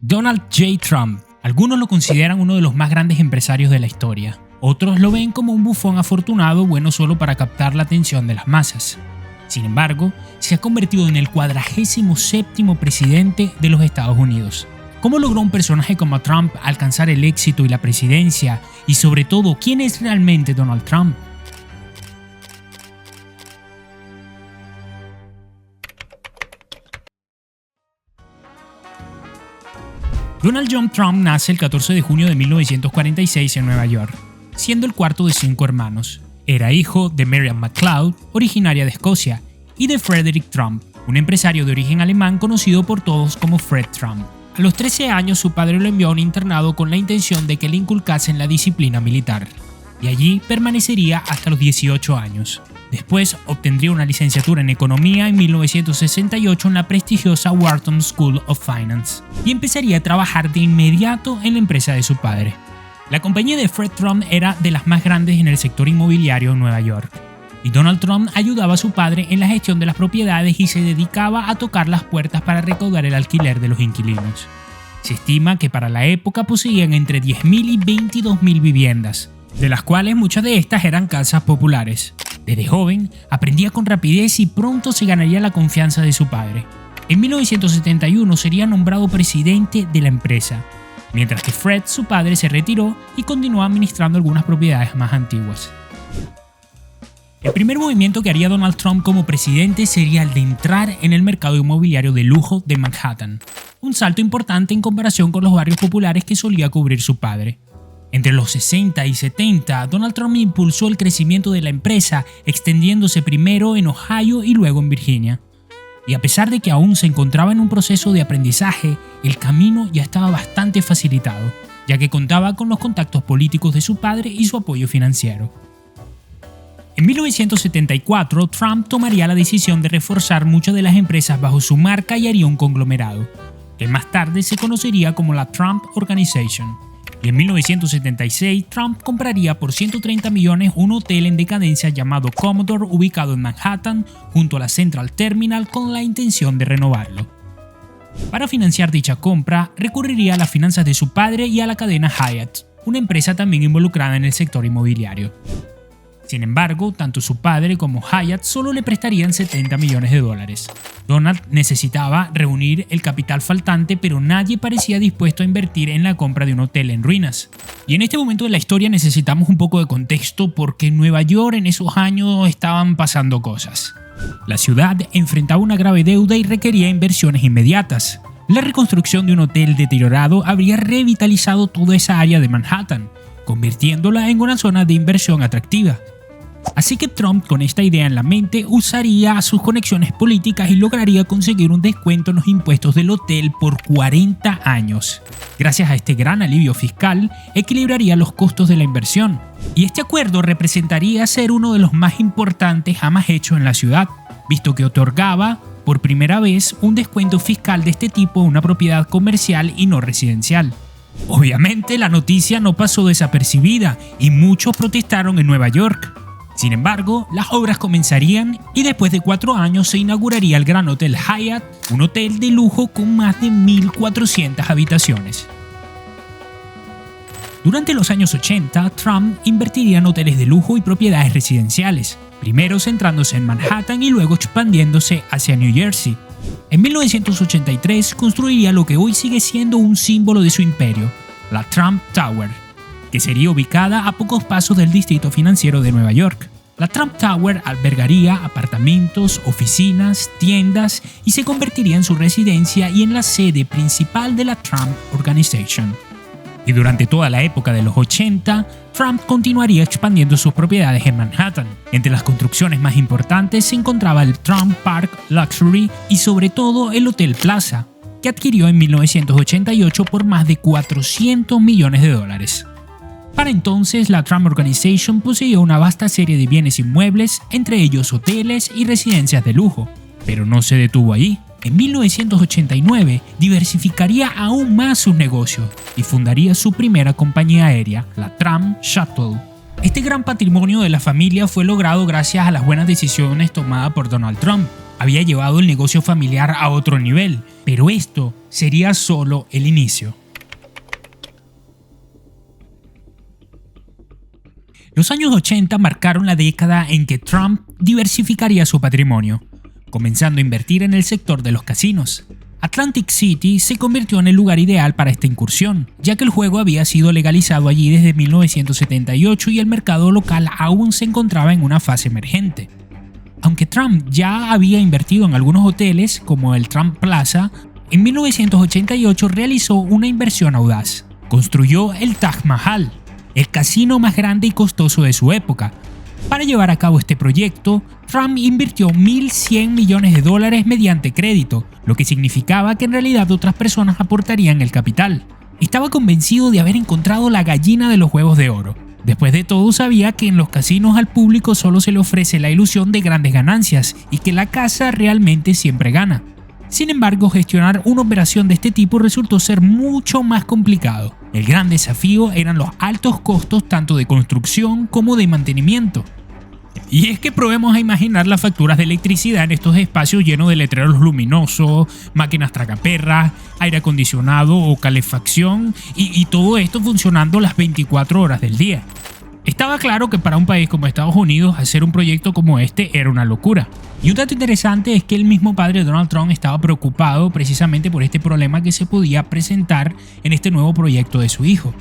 Donald J. Trump. Algunos lo consideran uno de los más grandes empresarios de la historia. Otros lo ven como un bufón afortunado bueno solo para captar la atención de las masas. Sin embargo, se ha convertido en el 47º presidente de los Estados Unidos. ¿Cómo logró un personaje como Trump alcanzar el éxito y la presidencia? Y sobre todo, ¿quién es realmente Donald Trump? Donald John Trump nace el 14 de junio de 1946 en Nueva York, siendo el cuarto de 5 hermanos. Era hijo de Miriam McLeod, originaria de Escocia, y de Frederick Trump, un empresario de origen alemán conocido por todos como Fred Trump. A los 13 años su padre lo envió a un internado con la intención de que le inculcasen la disciplina militar, y allí permanecería hasta los 18 años. Después obtendría una licenciatura en Economía en 1968 en la prestigiosa Wharton School of Finance y empezaría a trabajar de inmediato en la empresa de su padre. La compañía de Fred Trump era de las más grandes en el sector inmobiliario en Nueva York, y Donald Trump ayudaba a su padre en la gestión de las propiedades y se dedicaba a tocar las puertas para recaudar el alquiler de los inquilinos. Se estima que para la época poseían entre 10.000 y 22.000 viviendas, de las cuales muchas de estas eran casas populares. Desde joven, aprendía con rapidez y pronto se ganaría la confianza de su padre. En 1971 sería nombrado presidente de la empresa, mientras que Fred, su padre, se retiró y continuó administrando algunas propiedades más antiguas. El primer movimiento que haría Donald Trump como presidente sería el de entrar en el mercado inmobiliario de lujo de Manhattan, un salto importante en comparación con los barrios populares que solía cubrir su padre. Entre los 60 y 70, Donald Trump impulsó el crecimiento de la empresa, extendiéndose primero en Ohio y luego en Virginia. Y a pesar de que aún se encontraba en un proceso de aprendizaje, el camino ya estaba bastante facilitado, ya que contaba con los contactos políticos de su padre y su apoyo financiero. En 1974, Trump tomaría la decisión de reforzar muchas de las empresas bajo su marca y haría un conglomerado, que más tarde se conocería como la Trump Organization. Y en 1976, Trump compraría por 130 millones un hotel en decadencia llamado Commodore ubicado en Manhattan junto a la Central Terminal con la intención de renovarlo. Para financiar dicha compra, recurriría a las finanzas de su padre y a la cadena Hyatt, una empresa también involucrada en el sector inmobiliario. Sin embargo, tanto su padre como Hyatt solo le prestarían 70 millones de dólares. Donald necesitaba reunir el capital faltante, pero nadie parecía dispuesto a invertir en la compra de un hotel en ruinas. Y en este momento de la historia necesitamos un poco de contexto porque en Nueva York en esos años estaban pasando cosas. La ciudad enfrentaba una grave deuda y requería inversiones inmediatas. La reconstrucción de un hotel deteriorado habría revitalizado toda esa área de Manhattan, convirtiéndola en una zona de inversión atractiva. Así que Trump, con esta idea en la mente, usaría sus conexiones políticas y lograría conseguir un descuento en los impuestos del hotel por 40 años. Gracias a este gran alivio fiscal, equilibraría los costos de la inversión. Y este acuerdo representaría ser uno de los más importantes jamás hechos en la ciudad, visto que otorgaba, por primera vez, un descuento fiscal de este tipo a una propiedad comercial y no residencial. Obviamente, la noticia no pasó desapercibida y muchos protestaron en Nueva York. Sin embargo, las obras comenzarían y después de 4 años se inauguraría el Gran Hotel Hyatt, un hotel de lujo con más de 1.400 habitaciones. Durante los años 80, Trump invertiría en hoteles de lujo y propiedades residenciales, primero centrándose en Manhattan y luego expandiéndose hacia New Jersey. En 1983 construiría lo que hoy sigue siendo un símbolo de su imperio, la Trump Tower, que sería ubicada a pocos pasos del distrito financiero de Nueva York. La Trump Tower albergaría apartamentos, oficinas, tiendas y se convertiría en su residencia y en la sede principal de la Trump Organization. Y durante toda la época de los 80, Trump continuaría expandiendo sus propiedades en Manhattan. Entre las construcciones más importantes se encontraba el Trump Park Luxury y sobre todo el Hotel Plaza, que adquirió en 1988 por más de 400 millones de dólares. Para entonces, la Trump Organization poseía una vasta serie de bienes inmuebles, entre ellos hoteles y residencias de lujo. Pero no se detuvo ahí. En 1989 diversificaría aún más sus negocios y fundaría su primera compañía aérea, la Trump Shuttle. Este gran patrimonio de la familia fue logrado gracias a las buenas decisiones tomadas por Donald Trump, había llevado el negocio familiar a otro nivel, pero esto sería solo el inicio. Los años 80 marcaron la década en que Trump diversificaría su patrimonio, comenzando a invertir en el sector de los casinos. Atlantic City se convirtió en el lugar ideal para esta incursión, ya que el juego había sido legalizado allí desde 1978 y el mercado local aún se encontraba en una fase emergente. Aunque Trump ya había invertido en algunos hoteles, como el Trump Plaza, en 1988 realizó una inversión audaz. Construyó el Taj Mahal, el casino más grande y costoso de su época. Para llevar a cabo este proyecto, Trump invirtió $1.100 millones mediante crédito, lo que significaba que en realidad otras personas aportarían el capital. Estaba convencido de haber encontrado la gallina de los huevos de oro. Después de todo, sabía que en los casinos al público solo se le ofrece la ilusión de grandes ganancias y que la casa realmente siempre gana. Sin embargo, gestionar una operación de este tipo resultó ser mucho más complicado. El gran desafío eran los altos costos tanto de construcción como de mantenimiento. Y es que probemos a imaginar las facturas de electricidad en estos espacios llenos de letreros luminosos, máquinas tragaperras, aire acondicionado o calefacción y todo esto funcionando las 24 horas del día. Estaba claro que para un país como Estados Unidos hacer un proyecto como este era una locura. Y un dato interesante es que el mismo padre de Donald Trump estaba preocupado precisamente por este problema que se podía presentar en este nuevo proyecto de su hijo.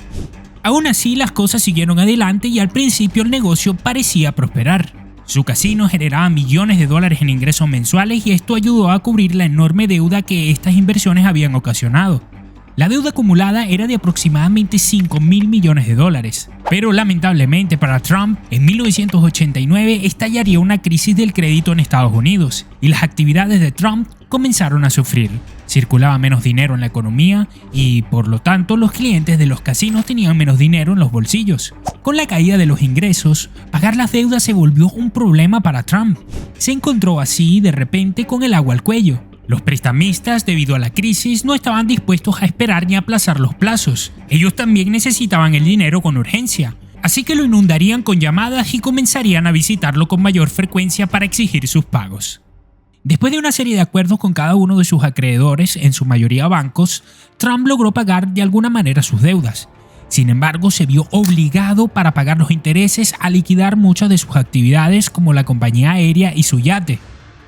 Aún así, las cosas siguieron adelante y al principio el negocio parecía prosperar. Su casino generaba millones de dólares en ingresos mensuales y esto ayudó a cubrir la enorme deuda que estas inversiones habían ocasionado. La deuda acumulada era de aproximadamente $5.000 millones. Pero lamentablemente para Trump, en 1989 estallaría una crisis del crédito en Estados Unidos y las actividades de Trump comenzaron a sufrir. Circulaba menos dinero en la economía y, por lo tanto, los clientes de los casinos tenían menos dinero en los bolsillos. Con la caída de los ingresos, pagar las deudas se volvió un problema para Trump. Se encontró así de repente con el agua al cuello. Los prestamistas, debido a la crisis, no estaban dispuestos a esperar ni a aplazar los plazos. Ellos también necesitaban el dinero con urgencia, así que lo inundarían con llamadas y comenzarían a visitarlo con mayor frecuencia para exigir sus pagos. Después de una serie de acuerdos con cada uno de sus acreedores, en su mayoría bancos, Trump logró pagar de alguna manera sus deudas. Sin embargo, se vio obligado para pagar los intereses a liquidar muchas de sus actividades como la compañía aérea y su yate.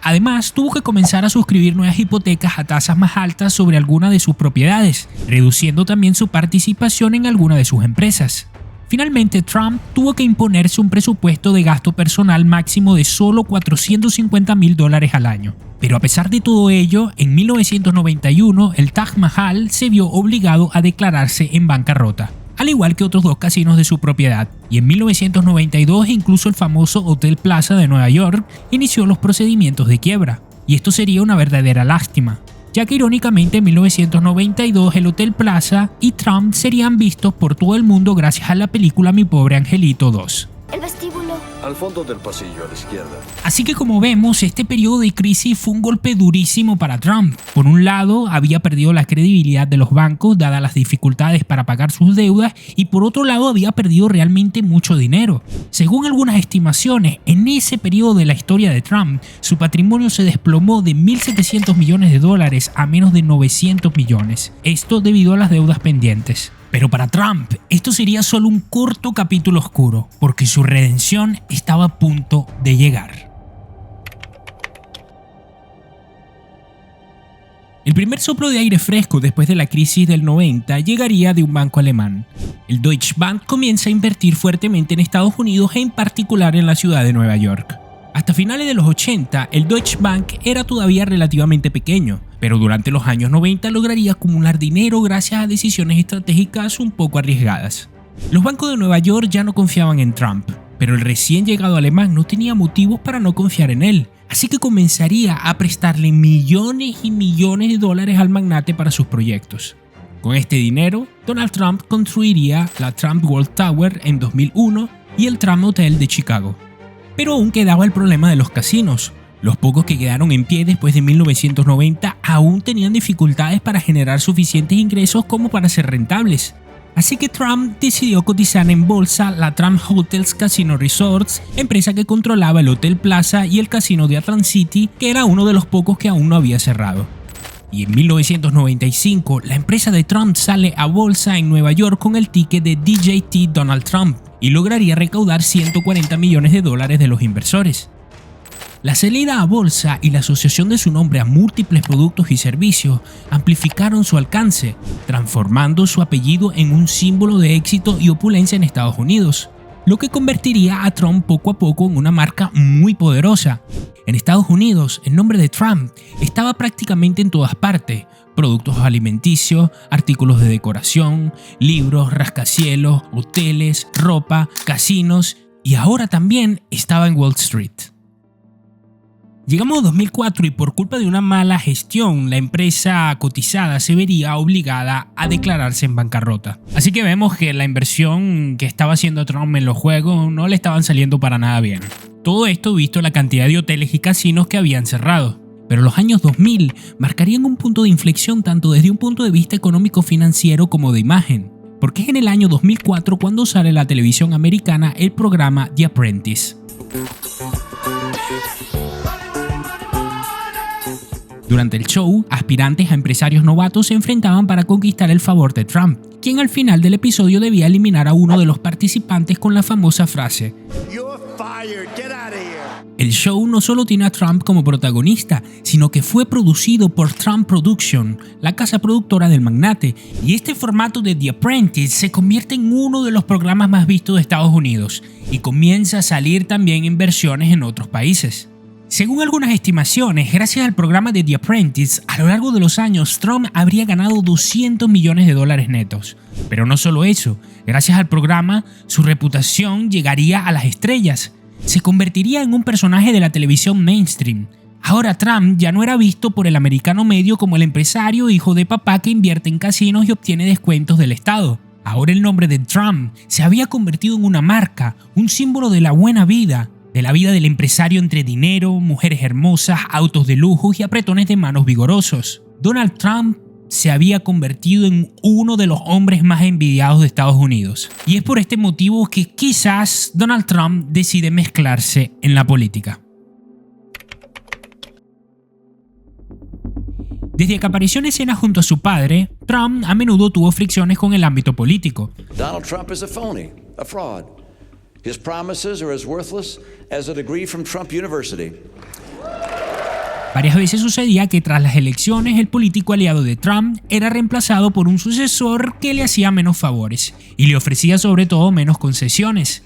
Además, tuvo que comenzar a suscribir nuevas hipotecas a tasas más altas sobre algunas de sus propiedades, reduciendo también su participación en alguna de sus empresas. Finalmente, Trump tuvo que imponerse un presupuesto de gasto personal máximo de solo $450.000 al año. Pero a pesar de todo ello, en 1991 el Taj Mahal se vio obligado a declararse en bancarrota, al igual que otros dos casinos de su propiedad, y en 1992 incluso el famoso Hotel Plaza de Nueva York inició los procedimientos de quiebra, y esto sería una verdadera lástima, ya que irónicamente en 1992 el Hotel Plaza y Trump serían vistos por todo el mundo gracias a la película Mi Pobre Angelito 2. El vestíbulo. Al fondo del pasillo, a la izquierda. Así que como vemos, este periodo de crisis fue un golpe durísimo para Trump. Por un lado, había perdido la credibilidad de los bancos dadas las dificultades para pagar sus deudas y por otro lado había perdido realmente mucho dinero. Según algunas estimaciones, en ese periodo de la historia de Trump, su patrimonio se desplomó de $1.700 millones a menos de 900 millones. Esto debido a las deudas pendientes. Pero para Trump, esto sería solo un corto capítulo oscuro, porque su redención estaba a punto de llegar. El primer soplo de aire fresco después de la crisis del 90 llegaría de un banco alemán. El Deutsche Bank comienza a invertir fuertemente en Estados Unidos e en particular en la ciudad de Nueva York. Hasta finales de los 80, el Deutsche Bank era todavía relativamente pequeño, pero durante los años 90 lograría acumular dinero gracias a decisiones estratégicas un poco arriesgadas. Los bancos de Nueva York ya no confiaban en Trump, pero el recién llegado alemán no tenía motivos para no confiar en él, así que comenzaría a prestarle millones y millones de dólares al magnate para sus proyectos. Con este dinero, Donald Trump construiría la Trump World Tower en 2001 y el Trump Hotel de Chicago. Pero aún quedaba el problema de los casinos. Los pocos que quedaron en pie después de 1990 aún tenían dificultades para generar suficientes ingresos como para ser rentables. Así que Trump decidió cotizar en bolsa la Trump Hotels Casino Resorts, empresa que controlaba el Hotel Plaza y el casino de Atlantic City, que era uno de los pocos que aún no había cerrado. Y en 1995, la empresa de Trump sale a bolsa en Nueva York con el ticket de DJT Donald Trump y lograría recaudar $140 millones de los inversores. La salida a bolsa y la asociación de su nombre a múltiples productos y servicios amplificaron su alcance, transformando su apellido en un símbolo de éxito y opulencia en Estados Unidos, lo que convertiría a Trump poco a poco en una marca muy poderosa. En Estados Unidos, el nombre de Trump estaba prácticamente en todas partes: productos alimenticios, artículos de decoración, libros, rascacielos, hoteles, ropa, casinos, y ahora también estaba en Wall Street. Llegamos a 2004 y por culpa de una mala gestión, la empresa cotizada se vería obligada a declararse en bancarrota. Así que vemos que la inversión que estaba haciendo Trump en los juegos no le estaban saliendo para nada bien. Todo esto visto la cantidad de hoteles y casinos que habían cerrado. Pero los años 2000 marcarían un punto de inflexión tanto desde un punto de vista económico-financiero como de imagen. Porque es en el año 2004 cuando sale en la televisión americana el programa The Apprentice. Durante el show, aspirantes a empresarios novatos se enfrentaban para conquistar el favor de Trump, quien al final del episodio debía eliminar a uno de los participantes con la famosa frase: "You're fired, get out of here". El show no solo tiene a Trump como protagonista, sino que fue producido por Trump Production, la casa productora del magnate, y este formato de The Apprentice se convierte en uno de los programas más vistos de Estados Unidos y comienza a salir también en versiones en otros países. Según algunas estimaciones, gracias al programa de The Apprentice, a lo largo de los años Trump habría ganado $200 millones netos. Pero no solo eso, gracias al programa, su reputación llegaría a las estrellas. Se convertiría en un personaje de la televisión mainstream. Ahora Trump ya no era visto por el americano medio como el empresario hijo de papá que invierte en casinos y obtiene descuentos del Estado. Ahora el nombre de Trump se había convertido en una marca, un símbolo de la buena vida. De la vida del empresario entre dinero, mujeres hermosas, autos de lujo y apretones de manos vigorosos. Donald Trump se había convertido en uno de los hombres más envidiados de Estados Unidos. Y es por este motivo que quizás Donald Trump decide mezclarse en la política. Desde que apareció en escena junto a su padre, Trump a menudo tuvo fricciones con el ámbito político. Donald Trump is a phony, a fraud. His promises are as worthless as a degree from Trump University. Varias veces sucedía que tras las elecciones el político aliado de Trump era reemplazado por un sucesor que le hacía menos favores y le ofrecía sobre todo menos concesiones.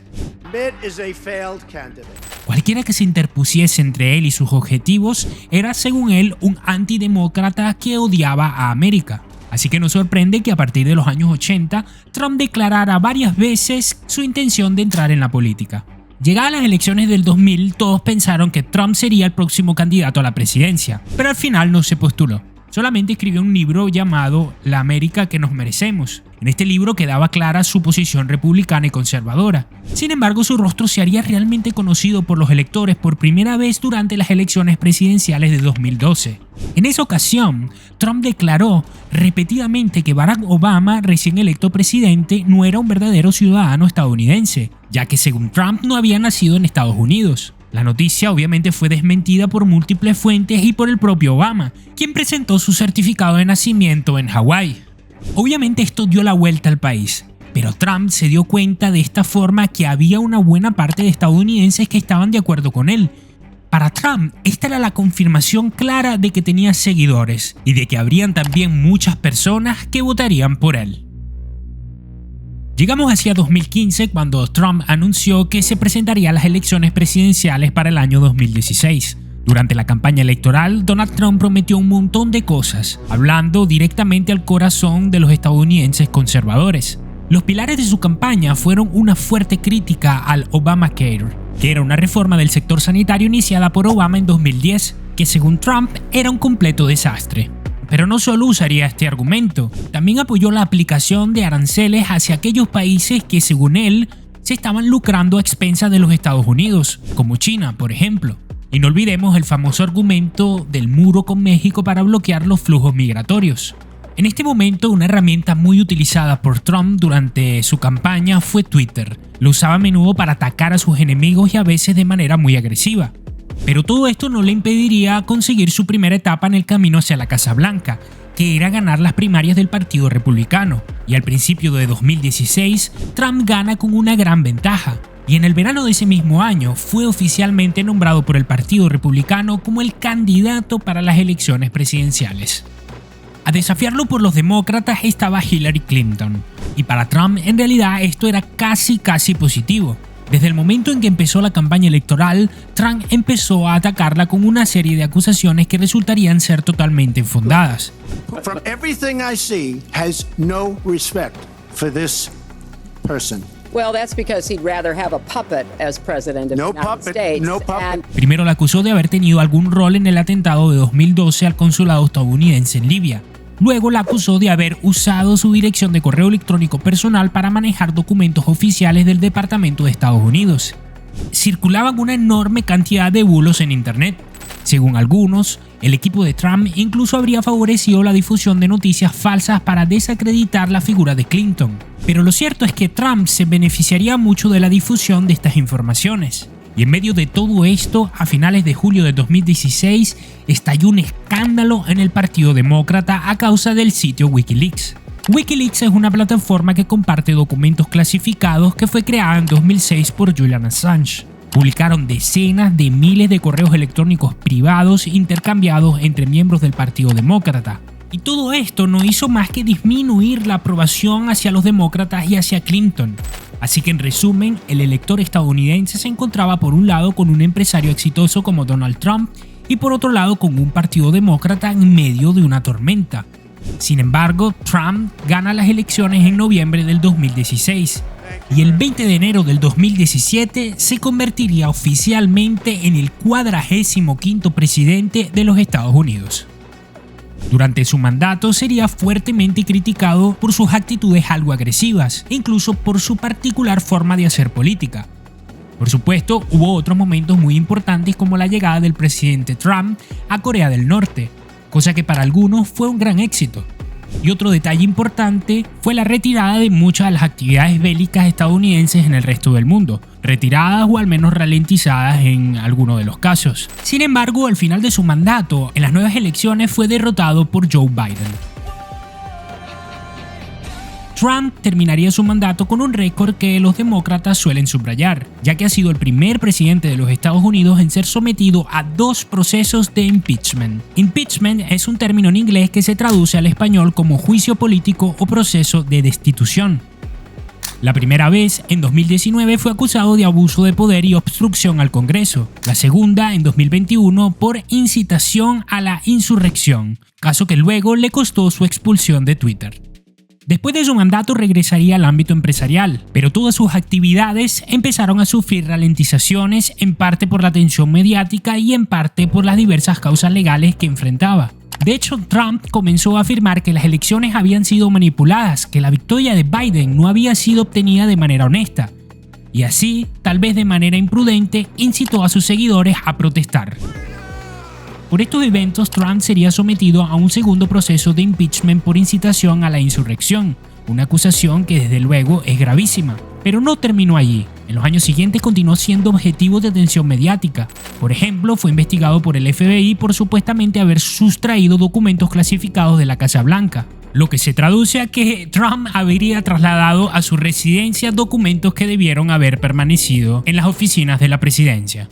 Cualquiera que se interpusiese entre él y sus objetivos era, según él, un antidemócrata que odiaba a América. Así que no sorprende que a partir de los años 80, Trump declarara varias veces su intención de entrar en la política. Llegadas las elecciones del 2000, todos pensaron que Trump sería el próximo candidato a la presidencia, pero al final no se postuló. Solamente escribió un libro llamado La América que nos merecemos. En este libro quedaba clara su posición republicana y conservadora. Sin embargo, su rostro se haría realmente conocido por los electores por primera vez durante las elecciones presidenciales de 2012. En esa ocasión, Trump declaró repetidamente que Barack Obama, recién electo presidente, no era un verdadero ciudadano estadounidense, ya que según Trump no había nacido en Estados Unidos. La noticia obviamente fue desmentida por múltiples fuentes y por el propio Obama, quien presentó su certificado de nacimiento en Hawái. Obviamente esto dio la vuelta al país, pero Trump se dio cuenta de esta forma que había una buena parte de estadounidenses que estaban de acuerdo con él. Para Trump, esta era la confirmación clara de que tenía seguidores y de que habrían también muchas personas que votarían por él. Llegamos hacia 2015 cuando Trump anunció que se presentaría a las elecciones presidenciales para el año 2016. Durante la campaña electoral, Donald Trump prometió un montón de cosas, hablando directamente al corazón de los estadounidenses conservadores. Los pilares de su campaña fueron una fuerte crítica al Obamacare, que era una reforma del sector sanitario iniciada por Obama en 2010, que según Trump era un completo desastre. Pero no solo usaría este argumento, también apoyó la aplicación de aranceles hacia aquellos países que, según él, se estaban lucrando a expensas de los Estados Unidos, como China, por ejemplo. Y no olvidemos el famoso argumento del muro con México para bloquear los flujos migratorios. En este momento, una herramienta muy utilizada por Trump durante su campaña fue Twitter. Lo usaba a menudo para atacar a sus enemigos y a veces de manera muy agresiva. Pero todo esto no le impediría conseguir su primera etapa en el camino hacia la Casa Blanca, que era ganar las primarias del Partido Republicano. Y al principio de 2016, Trump gana con una gran ventaja. Y en el verano de ese mismo año fue oficialmente nombrado por el Partido Republicano como el candidato para las elecciones presidenciales. A desafiarlo por los demócratas estaba Hillary Clinton, y para Trump en realidad esto era casi positivo. Desde el momento en que empezó la campaña electoral, Trump empezó a atacarla con una serie de acusaciones que resultarían ser totalmente infundadas. From everything I see, has no respect for this person. Well, that's because he'd rather have a puppet as president of the United States. No puppet. Primero la acusó de haber tenido algún rol en el atentado de 2012 al consulado estadounidense en Libia. Luego la acusó de haber usado su dirección de correo electrónico personal para manejar documentos oficiales del Departamento de Estados Unidos. Circulaban una enorme cantidad de bulos en Internet. Según algunos, el equipo de Trump incluso habría favorecido la difusión de noticias falsas para desacreditar la figura de Clinton. Pero lo cierto es que Trump se beneficiaría mucho de la difusión de estas informaciones. Y en medio de todo esto, a finales de julio de 2016, estalló un escándalo en el Partido Demócrata a causa del sitio Wikileaks. Wikileaks es una plataforma que comparte documentos clasificados que fue creada en 2006 por Julian Assange. Publicaron decenas de miles de correos electrónicos privados intercambiados entre miembros del Partido Demócrata. Y todo esto no hizo más que disminuir la aprobación hacia los demócratas y hacia Clinton. Así que en resumen, el elector estadounidense se encontraba por un lado con un empresario exitoso como Donald Trump y por otro lado con un partido demócrata en medio de una tormenta. Sin embargo, Trump gana las elecciones en noviembre del 2016 y el 20 de enero del 2017 se convertiría oficialmente en el 45º presidente de los Estados Unidos. Durante su mandato sería fuertemente criticado por sus actitudes algo agresivas e incluso por su particular forma de hacer política. Por supuesto, hubo otros momentos muy importantes como la llegada del presidente Trump a Corea del Norte, cosa que para algunos fue un gran éxito. Y otro detalle importante fue la retirada de muchas de las actividades bélicas estadounidenses en el resto del mundo, retiradas o al menos ralentizadas en algunos de los casos. Sin embargo, al final de su mandato, en las nuevas elecciones fue derrotado por Joe Biden. Trump terminaría su mandato con un récord que los demócratas suelen subrayar, ya que ha sido el primer presidente de los Estados Unidos en ser sometido a 2 procesos de impeachment. Impeachment es un término en inglés que se traduce al español como juicio político o proceso de destitución. La primera vez, en 2019, fue acusado de abuso de poder y obstrucción al Congreso. La segunda, en 2021, por incitación a la insurrección, caso que luego le costó su expulsión de Twitter. Después de su mandato regresaría al ámbito empresarial, pero todas sus actividades empezaron a sufrir ralentizaciones, en parte por la atención mediática y en parte por las diversas causas legales que enfrentaba. De hecho, Trump comenzó a afirmar que las elecciones habían sido manipuladas, que la victoria de Biden no había sido obtenida de manera honesta. Y así, tal vez de manera imprudente, incitó a sus seguidores a protestar. Por estos eventos, Trump sería sometido a un segundo proceso de impeachment por incitación a la insurrección, una acusación que desde luego es gravísima. Pero no terminó allí. En los años siguientes continuó siendo objetivo de atención mediática. Por ejemplo, fue investigado por el FBI por supuestamente haber sustraído documentos clasificados de la Casa Blanca, lo que se traduce a que Trump habría trasladado a su residencia documentos que debieron haber permanecido en las oficinas de la presidencia.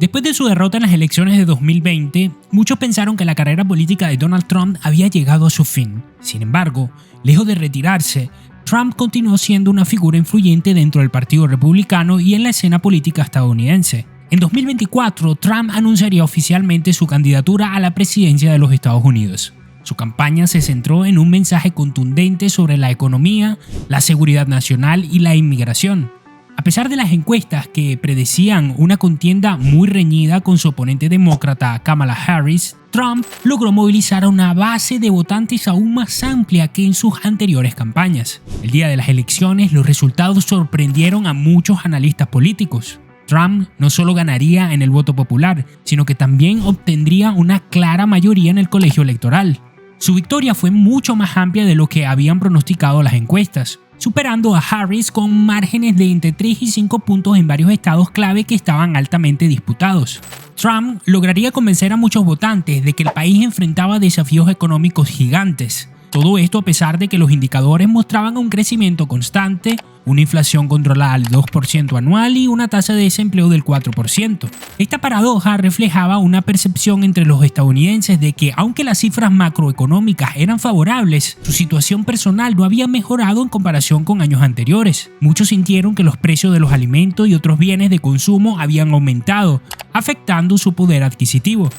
Después de su derrota en las elecciones de 2020, muchos pensaron que la carrera política de Donald Trump había llegado a su fin. Sin embargo, lejos de retirarse, Trump continuó siendo una figura influyente dentro del Partido Republicano y en la escena política estadounidense. En 2024, Trump anunciaría oficialmente su candidatura a la presidencia de los Estados Unidos. Su campaña se centró en un mensaje contundente sobre la economía, la seguridad nacional y la inmigración. A pesar de las encuestas que predecían una contienda muy reñida con su oponente demócrata Kamala Harris, Trump logró movilizar a una base de votantes aún más amplia que en sus anteriores campañas. El día de las elecciones, los resultados sorprendieron a muchos analistas políticos. Trump no solo ganaría en el voto popular, sino que también obtendría una clara mayoría en el colegio electoral. Su victoria fue mucho más amplia de lo que habían pronosticado las encuestas, superando a Harris con márgenes de entre 3 y 5 puntos en varios estados clave que estaban altamente disputados. Trump lograría convencer a muchos votantes de que el país enfrentaba desafíos económicos gigantes. Todo esto a pesar de que los indicadores mostraban un crecimiento constante, una inflación controlada al 2% anual y una tasa de desempleo del 4%. Esta paradoja reflejaba una percepción entre los estadounidenses de que, aunque las cifras macroeconómicas eran favorables, su situación personal no había mejorado en comparación con años anteriores. Muchos sintieron que los precios de los alimentos y otros bienes de consumo habían aumentado, afectando su poder adquisitivo.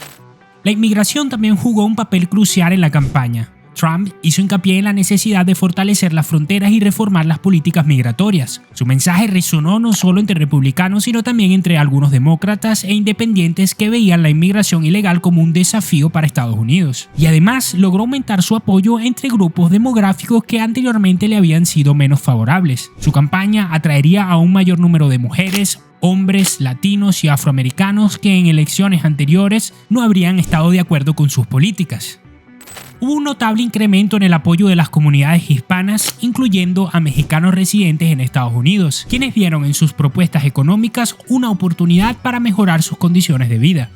La inmigración también jugó un papel crucial en la campaña. Trump hizo hincapié en la necesidad de fortalecer las fronteras y reformar las políticas migratorias. Su mensaje resonó no solo entre republicanos, sino también entre algunos demócratas e independientes que veían la inmigración ilegal como un desafío para Estados Unidos. Y además logró aumentar su apoyo entre grupos demográficos que anteriormente le habían sido menos favorables. Su campaña atraería a un mayor número de mujeres, hombres, latinos y afroamericanos que en elecciones anteriores no habrían estado de acuerdo con sus políticas. Hubo un notable incremento en el apoyo de las comunidades hispanas, incluyendo a mexicanos residentes en Estados Unidos, quienes vieron en sus propuestas económicas una oportunidad para mejorar sus condiciones de vida.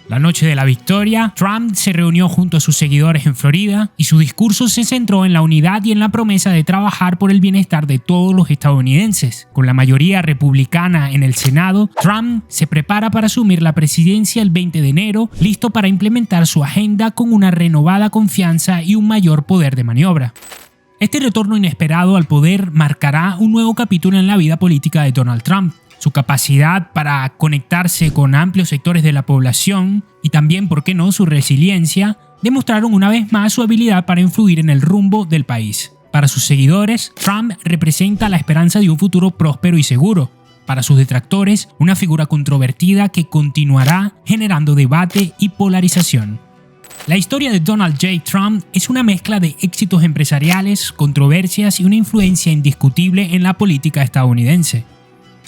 La noche de la victoria, Trump se reunió junto a sus seguidores en Florida y su discurso se centró en la unidad y en la promesa de trabajar por el bienestar de todos los estadounidenses. Con la mayoría republicana en el Senado, Trump se prepara para asumir la presidencia el 20 de enero, listo para implementar su agenda con una renovada confianza y un mayor poder de maniobra. Este retorno inesperado al poder marcará un nuevo capítulo en la vida política de Donald Trump. Su capacidad para conectarse con amplios sectores de la población y también, por qué no, su resiliencia, demostraron una vez más su habilidad para influir en el rumbo del país. Para sus seguidores, Trump representa la esperanza de un futuro próspero y seguro. Para sus detractores, una figura controvertida que continuará generando debate y polarización. La historia de Donald J. Trump es una mezcla de éxitos empresariales, controversias y una influencia indiscutible en la política estadounidense.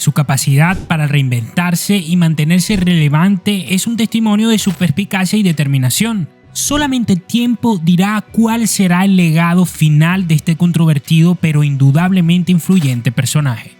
Su capacidad para reinventarse y mantenerse relevante es un testimonio de su perspicacia y determinación. Solamente el tiempo dirá cuál será el legado final de este controvertido pero indudablemente influyente personaje.